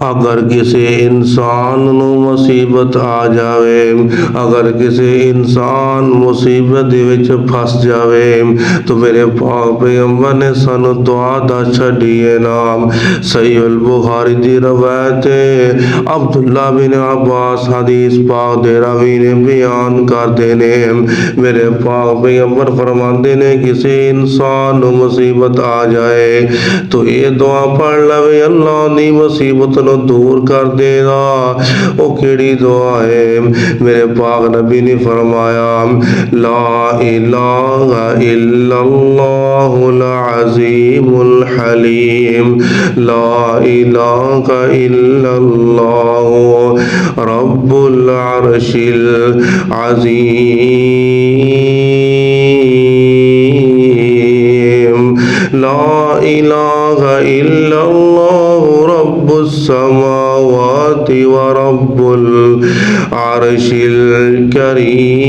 अगर किसी इंसान नू मुसीबत आ जावे, अगर किसी इंसान मुसीबत दे विच फस जावे तो मेरे पाक पैगंबर ने सानू दुआ दा छड्डिए नाम। सही अल बुखारी दी रवायत है, अब्दुल्ला बिन अब्बास हदीस पाक दे रावी ने बयान करदे ने, मेरे पाक पैगंबर फरमांदे ने किसी इंसान नू मुसीबत आ जाए तो ये दुआ पढ़ लवे, अल्लाह दी मुसीबत नू दूर कर देगा। वो केड़ी दुआ है? मेरे पाक नबी ने फरमाया, ला इलाहा इल्लल्लाहुल अज़ीमुल हलीम, ला इलाहा इल्लल्लाहु रब्बुल अर्शिल अज़ीम, ला इलाहा इल्लल्लाहु रब्बुस समावाति व रब्बुल अर्शिल करीम।